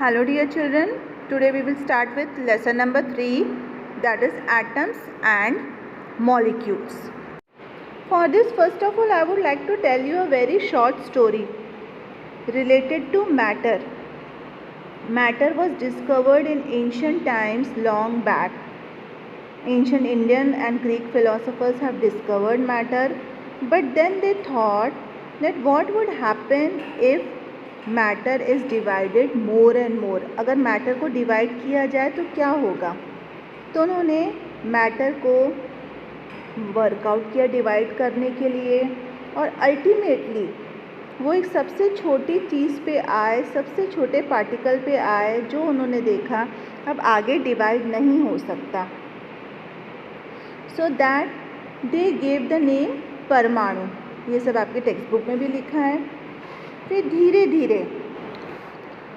Hello dear children, today we will start with lesson number 3, that is atoms and molecules. For this, first of all, I would like to tell you a very short story related to matter. Matter was discovered in ancient times long back. Ancient Indian and Greek philosophers have discovered matter, but then they thought that what would happen if matter is divided more and more. अगर matter को divide किया जाए तो क्या होगा. तो उन्होंने matter को वर्कआउट किया डिवाइड करने के लिए, और अल्टीमेटली वो एक सबसे छोटी चीज़ पे आए, सबसे छोटे पार्टिकल पे आए, जो उन्होंने देखा अब आगे डिवाइड नहीं हो सकता. So that they gave the name परमाणु. ये सब आपके टेक्स्ट बुक में भी लिखा है. फिर धीरे धीरे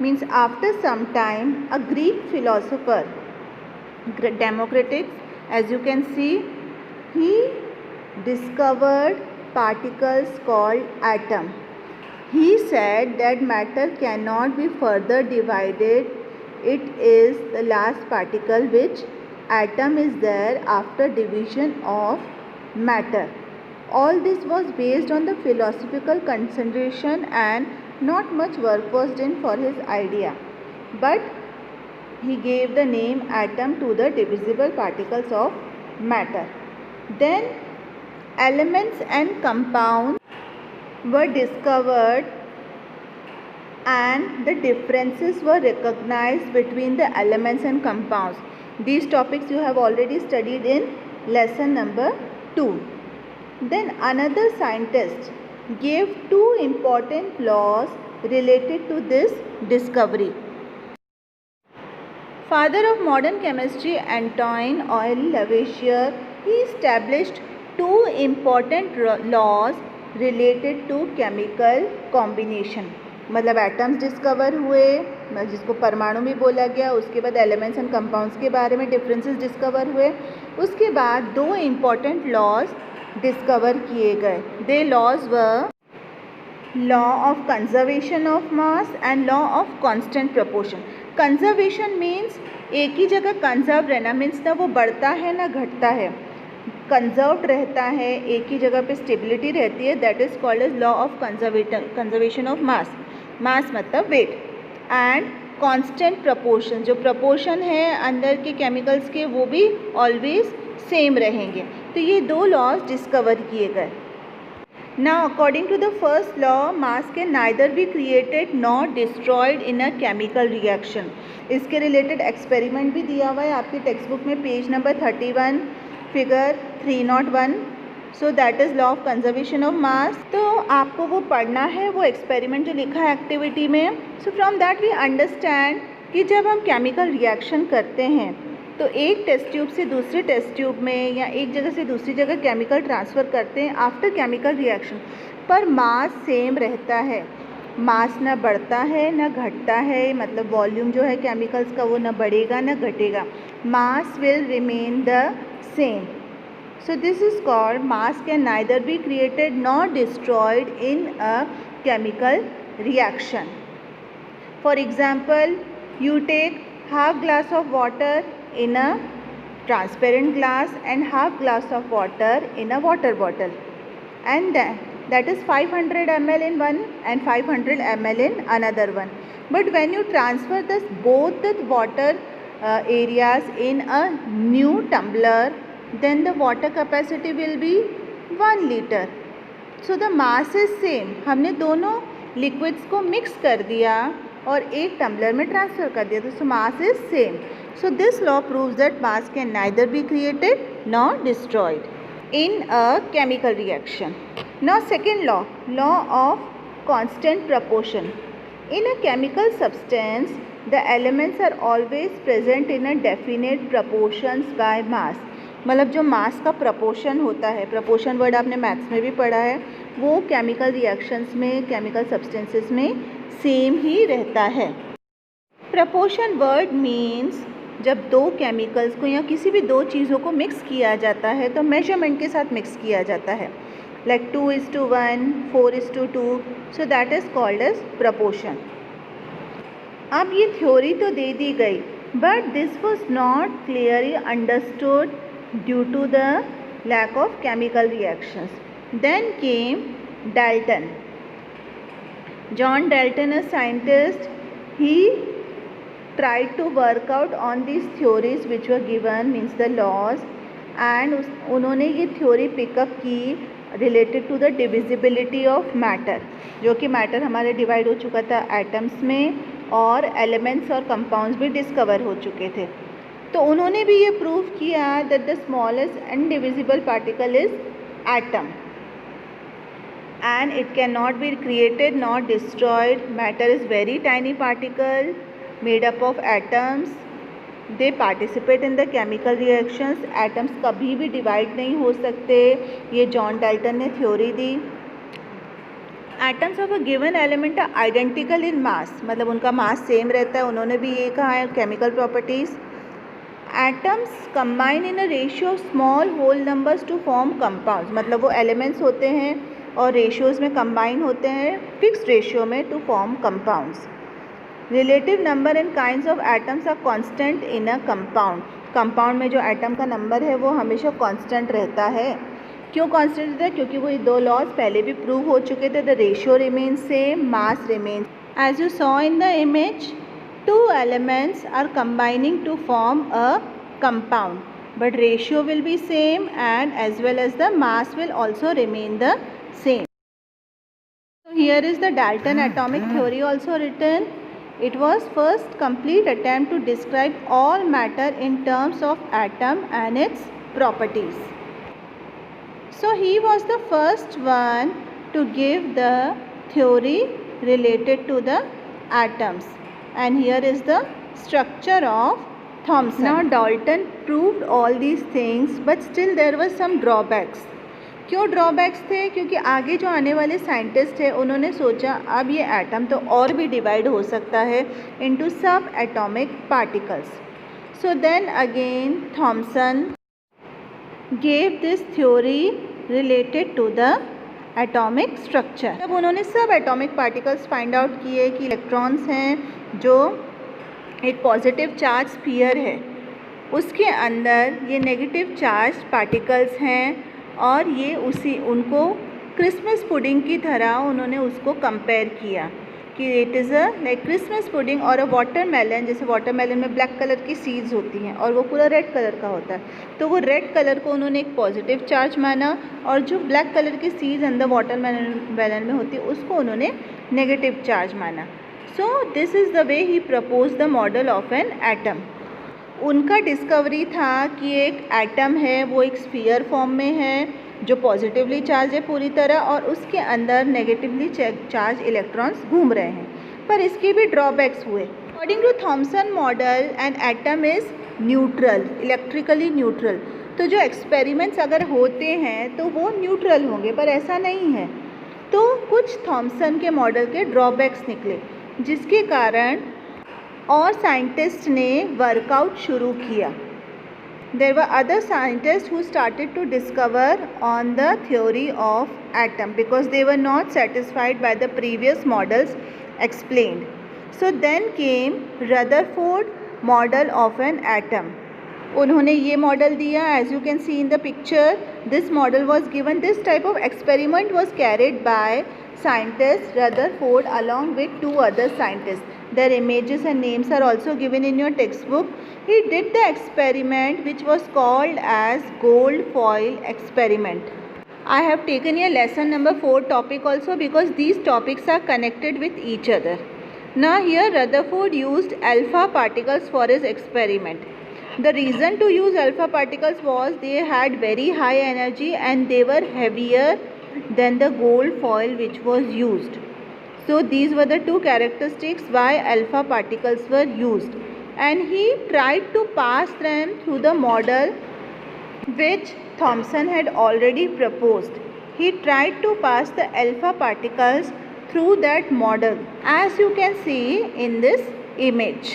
means after some time a Greek philosopher Democritus, as you can see, he discovered particles called atom. He said that matter cannot be further divided. It is the last particle which atom is there after division of matter. All this was based on the philosophical consideration and not much work was done for his idea. But he gave the name atom to the divisible particles of matter. Then elements and compounds were discovered and the differences were recognized between the elements and compounds. These topics you have already studied in lesson number 2. Then another scientist gave two important laws related to this discovery. Father of modern chemistry, Antoine Lavoisier, he established two important laws related to chemical combination. मतलब atoms discover हुए, जिसको परमाणु भी बोला गया. उसके बाद elements and compounds के बारे में डिफरेंसेस डिस्कवर हुए. उसके बाद दो इम्पॉर्टेंट लॉज डिस्कवर किए गए. They laws were law of conservation of mass and law of constant proportion. Conservation means एक ही जगह कंजर्व रहना, मीन्स ना वो बढ़ता है ना घटता है, कंजर्व्ड रहता है, एक ही जगह पे स्टेबिलिटी रहती है. That is called as law of conservation of mass. Mass मतलब वेट. एंड कांस्टेंट प्रपोर्शन, जो प्रपोर्शन है अंदर के केमिकल्स के वो भी ऑलवेज सेम रहेंगे. तो ये दो लॉज डिस्कवर किए गए. Now according to the first law, mass can neither be created not destroyed in a chemical reaction. इसके रिलेटेड एक्सपेरिमेंट भी दिया हुआ है आपके टेक्स्ट बुक में, page number 31, figure 301. So that is law of conservation of mass. तो आपको वो पढ़ना है, वो एक्सपेरिमेंट जो लिखा है एक्टिविटी में. So from that we understand कि जब हम केमिकल रिएक्शन करते हैं तो एक टेस्ट ट्यूब से दूसरे टेस्ट ट्यूब में या एक जगह से दूसरी जगह केमिकल ट्रांसफ़र करते हैं आफ्टर केमिकल रिएक्शन, पर मास सेम रहता है. मास ना बढ़ता है ना घटता है, मतलब वॉल्यूम जो है केमिकल्स का वो ना बढ़ेगा ना घटेगा. Mass will remain the same. So this is called mass can neither be created not destroyed in a chemical reaction. For example, you take half glass of water in a transparent glass and half glass of water in a water bottle, and that is 500 ml in one and 500 ml in another one. But when you transfer both the water areas in a new tumbler, then the water capacity will be 1 liter. So the mass is same. हमने दोनों liquids को mix कर दिया और एक tumbler में transfer कर दिया, तो mass is same. So this law proves that mass can neither be created not destroyed in a chemical reaction. Now second law, law of constant proportion. In a chemical substance the elements are always present in a definite proportions by mass. मतलब जो मास का proportion होता है, proportion word आपने maths में भी पढ़ा है, वो केमिकल रिएक्शंस में, केमिकल सब्सटेंसेस में सेम ही रहता है. प्रपोर्शन वर्ड मीन्स जब दो केमिकल्स को या किसी भी दो चीज़ों को मिक्स किया जाता है तो मेजरमेंट के साथ मिक्स किया जाता है, like 2:1, 4:2. So that is called as proportion. अब ये थ्योरी तो दे दी गई, but this was not clearly understood due to the lack of chemical reactions. Then came Dalton. John Dalton, a scientist, he tried to work out on these theories which were given, means the laws, and उन्होंने ये theory pick-up की related to the divisibility of matter, जो कि matter हमारे divide हो चुका था atoms में, और elements और compounds भी discover हो चुके थे. तो उन्होंने भी ये प्रूव किया that the smallest indivisible particle is atom and it can not be created not destroyed. Matter is very tiny particle made up of atoms. They participate in the chemical reactions. Atoms कभी भी divide नहीं हो सकते. ये John Dalton ने theory दी. Atoms of a given element are identical in mass, मतलब उनका मास सेम रहता है. उन्होंने भी ये कहा है chemical properties. Atoms combine in a ratio of small whole numbers to form compounds, मतलब वो elements होते हैं और ratios में combine होते हैं fixed ratio में to form compounds. Relative number and kinds of atoms are constant in a compound. Compound में जो atom का number है वो हमेशा constant रहता है. क्यों constant रहता है? क्योंकि वो ये दो laws पहले भी prove हो चुके थे. The ratio remains same, mass remains. As you saw in the image, two elements are combining to form a compound, but ratio will be same and as well as the mass will also remain the same. So here is the Dalton atomic theory also written. It was first complete attempt to describe all matter in terms of atom and its properties. So he was the first one to give the theory related to the atoms. And here is the structure of Thomson. Now Dalton proved all these things, but still there were some drawbacks. क्यों drawbacks थे? क्योंकि आगे जो आने वाले scientist थे उन्होंने सोचा अब ये एटम तो और भी डिवाइड हो सकता है into सब atomic particles. So then again Thomson gave this theory related to the atomic structure. तब उन्होंने सब एटॉमिक पार्टिकल्स फाइंड आउट किए कि इलेक्ट्रॉन्स हैं जो एक पॉजिटिव चार्ज स्फीयर है, उसके अंदर ये नेगेटिव चार्ज पार्टिकल्स हैं, और ये उनको क्रिसमस पुडिंग की तरह उन्होंने उसको कंपेयर किया कि it is a like Christmas pudding और अ वाटरमेलन. जैसे वाटरमेलन में ब्लैक कलर की सीड्स होती हैं और वो पूरा रेड कलर का होता है, तो वो रेड कलर को उन्होंने एक पॉजिटिव चार्ज माना, और जो ब्लैक कलर की सीड्स अंदर वाटरमेलन में होती है उसको उन्होंने नेगेटिव चार्ज माना. सो this is the way he propose the model of an atom. उनका डिस्कवरी था कि एक एटम है वो एक स्फीयर फॉर्म में है जो पॉजिटिवली चार्ज है पूरी तरह, और उसके अंदर नेगेटिवली चार्ज इलेक्ट्रॉन्स घूम रहे हैं. पर इसके भी ड्रॉबैक्स हुए. According to Thomson model an atom is neutral, electrically neutral. तो जो एक्सपेरिमेंट्स अगर होते हैं तो वो न्यूट्रल होंगे, पर ऐसा नहीं है. तो कुछ थॉमसन के मॉडल के ड्रॉबैक्स निकले, जिसके कारण और साइंटिस्ट ने वर्कआउट शुरू किया. There were other scientists who started to discover on the theory of atom because they were not satisfied by the previous models explained. So then came Rutherford model of an atom. उन्होंने ये model दिया. As you can see in the picture, this model was given. This type of experiment was carried by scientist Rutherford along with two other scientists. Their images and names are also given in your textbook. He did the experiment which was called as gold foil experiment. I have taken here lesson number 4 topic also because these topics are connected with each other. Now here Rutherford used alpha particles for his experiment. The reason to use alpha particles was they had very high energy and they were heavier than the gold foil which was used. So these were the two characteristics why alpha particles were used, and he tried to pass them through the model which Thomson had already proposed. He tried to pass the alpha particles through that model, as you can see in this image.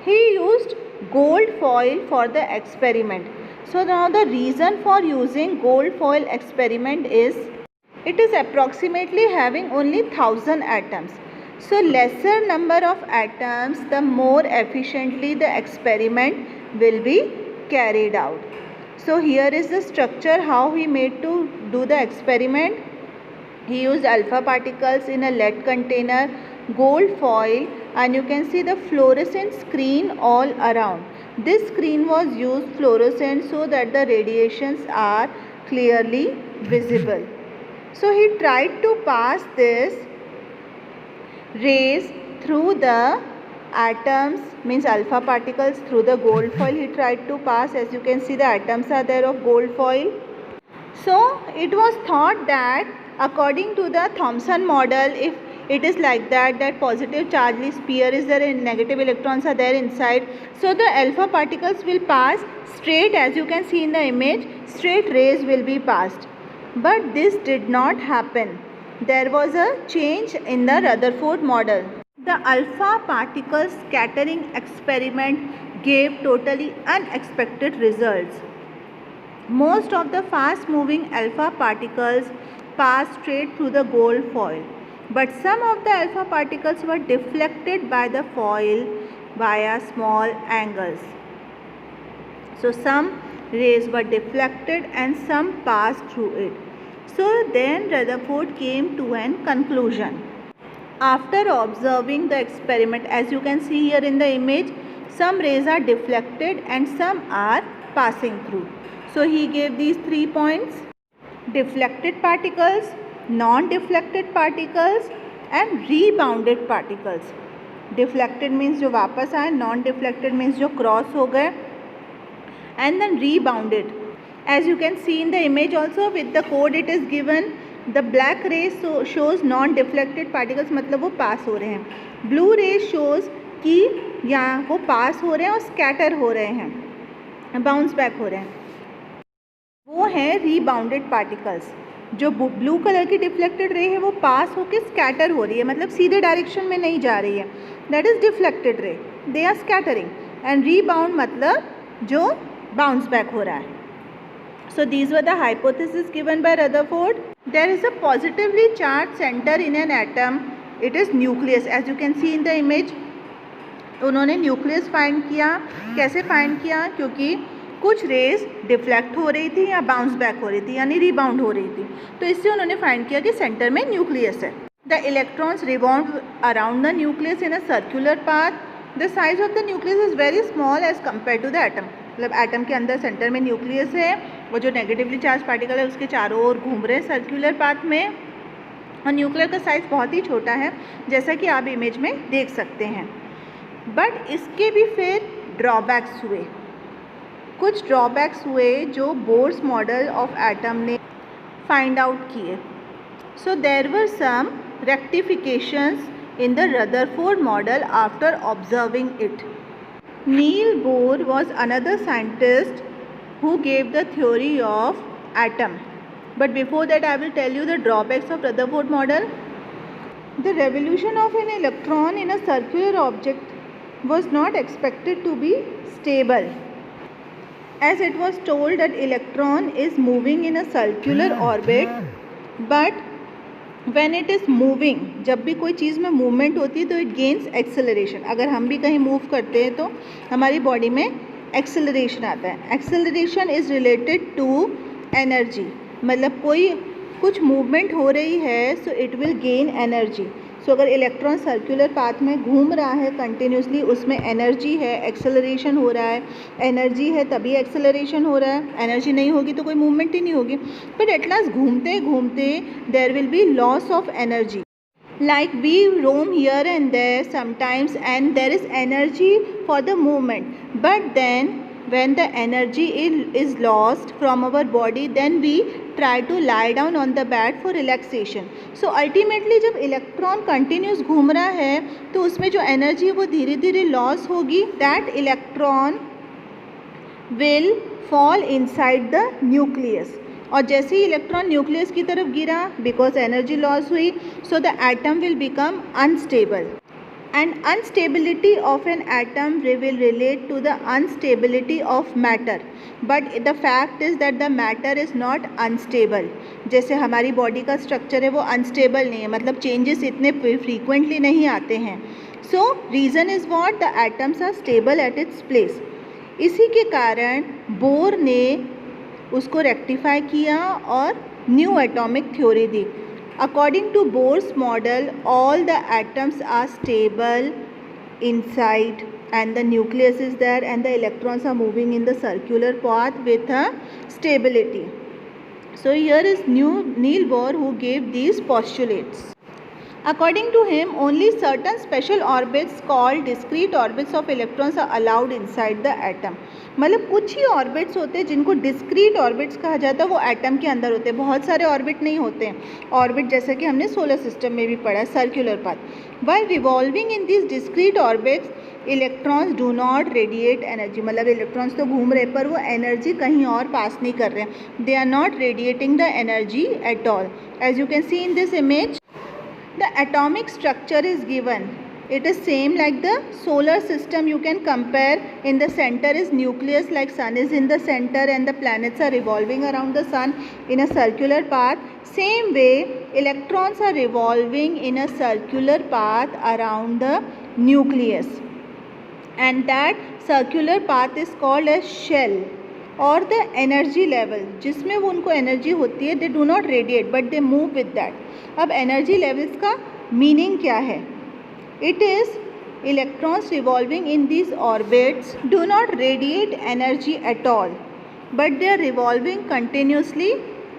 He used gold foil for the experiment. So now the reason for using gold foil experiment is it is approximately having only 1000 atoms. So lesser number of atoms, the more efficiently the experiment will be carried out. So here is the structure how he made to do the experiment. He used alpha particles in a lead container, gold foil, and you can see the fluorescent screen all around. This screen was used fluorescent so that the radiations are clearly visible. So he tried to pass this rays through the atoms, means alpha particles, through the gold foil he tried to pass. As you can see, the atoms are there of gold foil. So it was thought that according to the Thomson model, if it is like that, that positive charged sphere is there and negative electrons are there inside, so the alpha particles will pass straight, as you can see in the image, straight rays will be passed. But this did not happen. There was a change in the Rutherford model. The alpha particle scattering experiment gave totally unexpected results. Most of the fast moving alpha particles passed straight through the gold foil, but some of the alpha particles were deflected by the foil via small angles. So some rays were deflected and some passed through it. So then Rutherford came to an conclusion. After observing the experiment, as you can see here in the image, some rays are deflected and some are passing through. So he gave these 3 points: deflected particles, non-deflected particles and rebounded particles. Deflected means जो वापस आए, non-deflected means जो cross हो गए, and then rebounded. As you can see in the image also, with the code it is given, the black ray shows non-deflected particles, मतलब वो pass हो रहे हैं. Blue ray shows कि यहाँ वो pass हो रहे हैं और scatter हो रहे हैं, bounce back हो रहे हैं. वो है रीबाउंडेड पार्टिकल्स. जो ब्लू कलर की डिफ्लेक्टेड रे है वो पास होकर स्कैटर हो रही है, मतलब सीधे डायरेक्शन में नहीं जा रही है, that is deflected ray, they are scattering. And rebound मतलब जो बाउंस बैक हो रहा है. So these were the hypothesis given by Rutherford. There is a positively charge centre in an atom, it is nucleus. As you can see in the image, उन्होंने nucleus find किया. कैसे find किया? क्योंकि कुछ raise deflect हो रही थी या बाउंस बैक हो रही थी, यानी रिबाउंड हो रही थी, तो इससे उन्होंने फाइंड किया कि सेंटर में न्यूक्लियस है. The electrons revolve around the nucleus in a circular path. The size of the nucleus is very small as compare to the atom. मतलब एटम के अंदर सेंटर में न्यूक्लियस है, वो जो नेगेटिवली चार्ज पार्टिकल है उसके चारों ओर घूम रहे हैं सर्कुलर पाथ में, और न्यूक्लियर का साइज़ बहुत ही छोटा है, जैसा कि आप इमेज में देख सकते हैं. बट इसके भी फिर ड्रॉबैक्स हुए. कुछ ड्रॉबैक्स हुए जो बोर्स मॉडल ऑफ एटम ने फाइंड आउट किए. So there were some rectifications in the Rutherford model after observing it. Niels Bohr was another scientist who gave the theory of atom. But before that I will tell you the drawbacks of Rutherford model. The revolution of an electron in a circular object was not expected to be stable, as it was told that electron is moving in a circular orbit, but when it is moving, जब भी कोई चीज़ में movement होती है तो it gains acceleration. अगर हम भी कहीं मूव करते हैं तो हमारी बॉडी में एक्सेलरेशन आता है. Acceleration is related to energy, मतलब कोई कुछ मूवमेंट हो रही है so it will gain energy. सो अगर इलेक्ट्रॉन सर्कुलर पाथ में घूम रहा है कंटिन्यूसली, उसमें एनर्जी है, एक्सेलरेशन हो रहा है, एनर्जी है तभी एक्सेलरेशन हो रहा है, एनर्जी नहीं होगी तो कोई मूवमेंट ही नहीं होगी. बट एट लास्ट घूमते घूमते there will be loss of energy. Like we roam here and there sometimes and there is energy for the movement, but then when the energy is lost from our body, then we try to lie down on the bed for relaxation. So ultimately जब electron continuous घूम रहा है तो उसमें जो energy है वो धीरे धीरे लॉस होगी. That electron will fall inside the nucleus. और जैसे ही इलेक्ट्रॉन न्यूक्लियस की तरफ गिरा, बिकॉज एनर्जी लॉस हुई, so the atom will become unstable. And instability of an atom will relate to the instability of matter, but the fact is that the matter is not unstable. जैसे हमारी body का structure है वो unstable नहीं है, मतलब changes इतने frequently नहीं आते हैं. So reason is what, the atoms are stable at its place. इसी के कारण बोर ने उसको रेक्टिफाई किया और न्यू एटॉमिक थ्योरी दी. According to Bohr's model, all the atoms are stable inside and the nucleus is there and the electrons are moving in the circular path with a stability. So here is Niels Bohr who gave these postulates. According to him, only certain special orbits called discrete orbits of electrons are allowed inside the atom. मतलब कुछ ही orbits होते हैं जिनको discrete orbits कहा जाता है, वो atom के अंदर होते हैं. बहुत सारे ऑर्बिट नहीं होते हैं. ऑर्बिट जैसे कि हमने सोलर सिस्टम में भी पढ़ा, circular path. While revolving in this discrete orbits electrons do not radiate energy. मतलब इलेक्ट्रॉन्स तो घूम रहे पर वो एनर्जी कहीं और पास नहीं कर रहे हैं. They are not radiating the energy at all. As you can see in this image, the atomic structure is given. It is same like the solar system. You can compare. In the center is nucleus, like sun is in the center and the planets are revolving around the sun in a circular path. Same way electrons are revolving in a circular path around the nucleus, and that circular path is called as shell or the energy level, जिसमें वो उनको energy होती है. They do not radiate but they move with that. अब energy levels का meaning क्या है? It is electrons revolving in this orbits do not radiate energy at all, but they are revolving continuously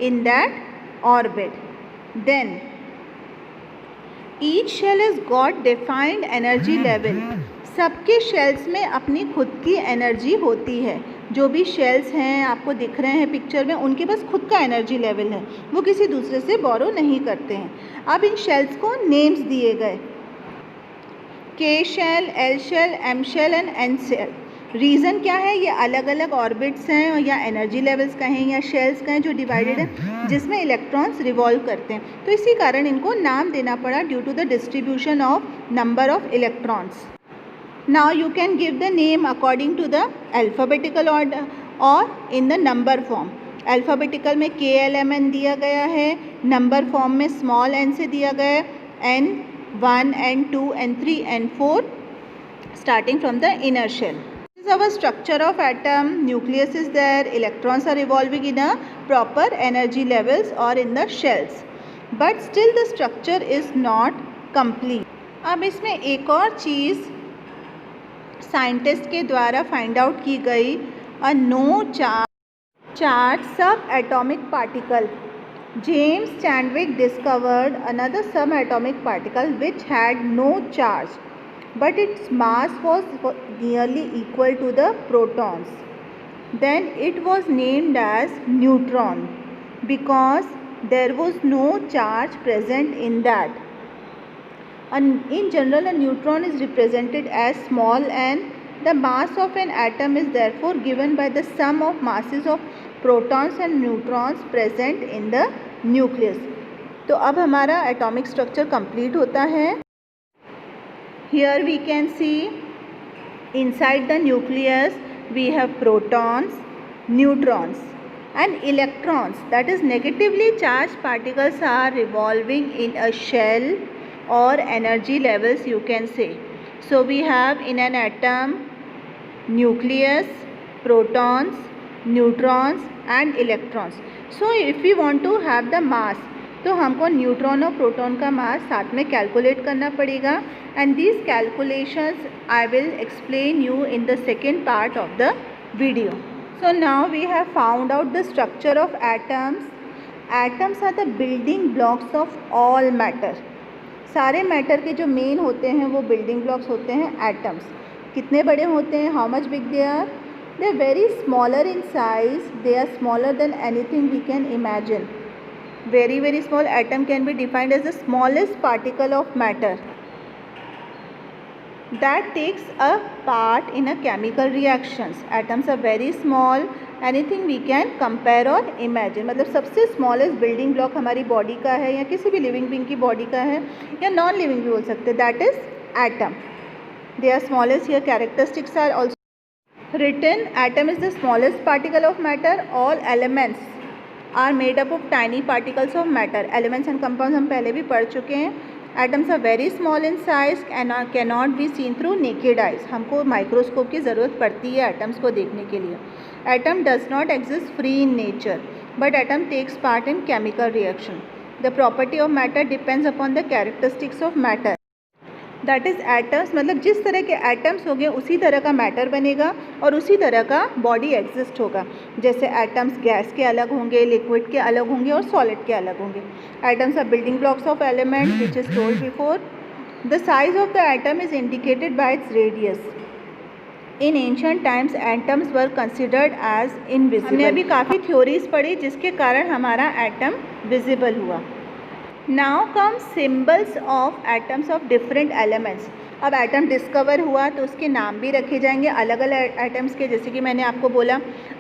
in that orbit. Then each shell is got defined energy level. सबके shells में अपनी खुद की energy होती है. जो भी shells हैं आपको दिख रहे हैं पिक्चर में, उनके पास खुद का एनर्जी लेवल है, वो किसी दूसरे से बोरो नहीं करते हैं. अब इन शेल्स को नेम्स दिए गए, K shell, L shell, M shell and N shell. Reason क्या है? ये अलग अलग ऑर्बिट्स हैं या एनर्जी लेवल्स कहें या शेल्स कहें जो डिवाइडेड हैं, जिसमें इलेक्ट्रॉन्स रिवॉल्व करते हैं. तो इसी कारण इनको नाम देना पड़ा due to the distribution of number of electrons. Now you can give the name according to the alphabetical order or in the number form. Alphabetical में K L M N दिया गया है, number form में small n से दिया गया है, N1, N2, N3, N4 starting from the inner shell. This is our structure of atom. Nucleus is there, electrons are revolving in a proper energy levels or in the shells, but still the structure is not complete. अब इसमें एक और चीज़ scientist के द्वारा find out की गई, a no charge sub atomic particle. James Chadwick discovered another sub atomic particle which had no charge but its mass was nearly equal to the protons. Then it was named as neutron because there was no charge present in that. In general, a neutron is represented as small n. The mass of an atom is therefore given by the sum of masses of protons and neutrons present in the nucleus. तो अब हमारा atomic structure complete होता है. Here we can see inside the nucleus we have protons, neutrons and electrons, that is negatively charged particles are revolving in a shell or energy levels you can say. So we have in an atom nucleus, protons, neutrons and electrons. So if we want to have the mass, तो हमको neutron और proton का मास साथ में calculate करना पड़ेगा. And these calculations I will explain you in the second part of the video. So now we have found out the structure of atoms. Atoms are the building blocks of all matter. सारे matter के जो main होते हैं वो building blocks होते हैं atoms. कितने बड़े होते हैं? How much big they are? They are very smaller in size. They are smaller than anything we can imagine. Very very small. Atom can be defined as the smallest particle of matter that takes a part in a chemical reactions. Atoms are very small. Anything we can compare or imagine. मतलब सबसे smallest building block हमारी body का है या किसी भी living being की body का है या नॉन लिविंग भी बोल सकते हैं, that is atom. They are smallest. Here characteristics are also written. Atom is the smallest particle of matter. All elements are made up of tiny particles of matter. Elements and compounds हम पहले भी पढ़ चुके हैं. Atoms are very small in size and cannot be seen through naked eyes. हमको microscope की ज़रूरत पड़ती है एटम्स को देखने के लिए. Atom does not exist free in nature, but atom takes part in chemical reaction. The property of matter depends upon the characteristics of matter. That is atoms, मतलब जिस तरह के एटम्स होंगे उसी तरह का मैटर बनेगा और उसी तरह का बॉडी एग्जिस्ट होगा. जैसे एटम्स गैस के अलग होंगे, लिक्विड के अलग होंगे और सॉलिड के अलग होंगे. Atoms are building blocks of element which is told before. The size of the atom is indicated by its radius. In ancient times atoms were considered as invisible. हमने अभी काफ़ी थ्योरीज पढ़ी जिसके कारण हमारा एटम विजिबल हुआ. Now comes symbols of atoms of different elements. अब atom discover हुआ तो उसके नाम भी रखे जाएंगे अलग अलग एटम्स के. जैसे कि मैंने आपको बोला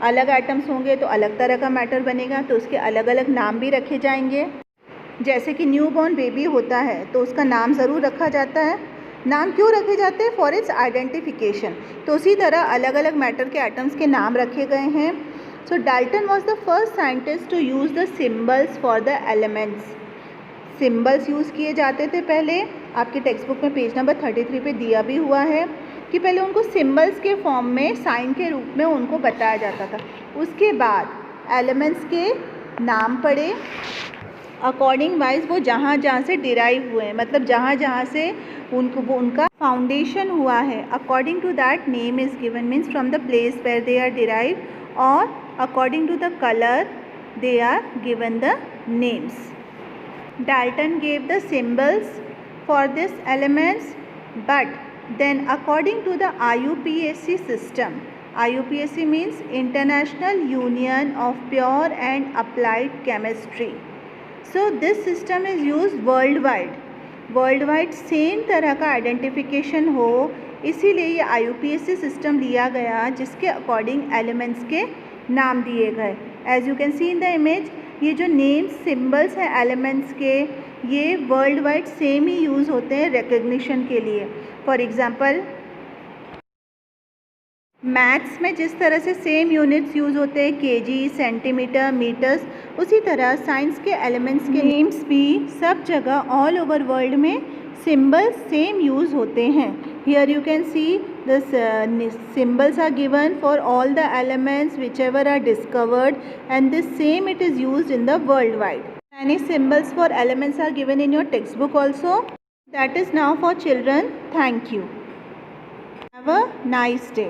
अलग एटम्स होंगे तो अलग तरह का मैटर बनेगा, तो उसके अलग अलग नाम भी रखे जाएंगे. जैसे कि न्यू बॉर्न बेबी होता है तो उसका नाम ज़रूर रखा जाता है. नाम क्यों रखे जाते हैं? For its identification. तो उसी तरह अलग अलग मैटर के एटम्स के नाम रखे गए हैं. So Dalton was the first scientist to use the symbols for the elements. Symbols use किए जाते थे पहले. आपके टेक्स्ट बुक में पेज नंबर 33 पे दिया भी हुआ है कि पहले उनको सिम्बल्स के फॉर्म में साइन के रूप में उनको बताया जाता था. उसके बाद एलिमेंट्स के नाम पड़े अकॉर्डिंग वाइज वो जहाँ जहाँ से डिराइव हुए हैं, मतलब जहाँ जहाँ से उनका फाउंडेशन हुआ है. According to that name is given, means from the place where they are derive, और according to the colour they are given the names. Dalton gave the symbols for these elements, but then according to the IUPAC system, IUPAC means International Union of Pure and Applied Chemistry. So this system is used worldwide. Worldwide same तरह का identification हो, इसीलिए ये IUPAC system लिया गया जिसके according elements के नाम दिए गए. As you can see in the image, ये जो नेम्स सिम्बल्स हैं एलिमेंट्स के, ये वर्ल्ड वाइड सेम ही यूज़ होते हैं रिकग्निशन के लिए. फॉर एग्ज़ाम्पल मैथ्स में जिस तरह से सेम यूनिट्स यूज़ होते हैं केजी, सेंटीमीटर, मीटर्स, उसी तरह साइंस के एलिमेंट्स के नेम्स भी सब जगह ऑल ओवर वर्ल्ड में सिम्बल्स सेम यूज़ होते हैं. Here you can C the symbols are given for all the elements whichever are discovered, and this same it is used in the worldwide. Many symbols for elements are given in your textbook also. That is now for children. Thank you. Have a nice day.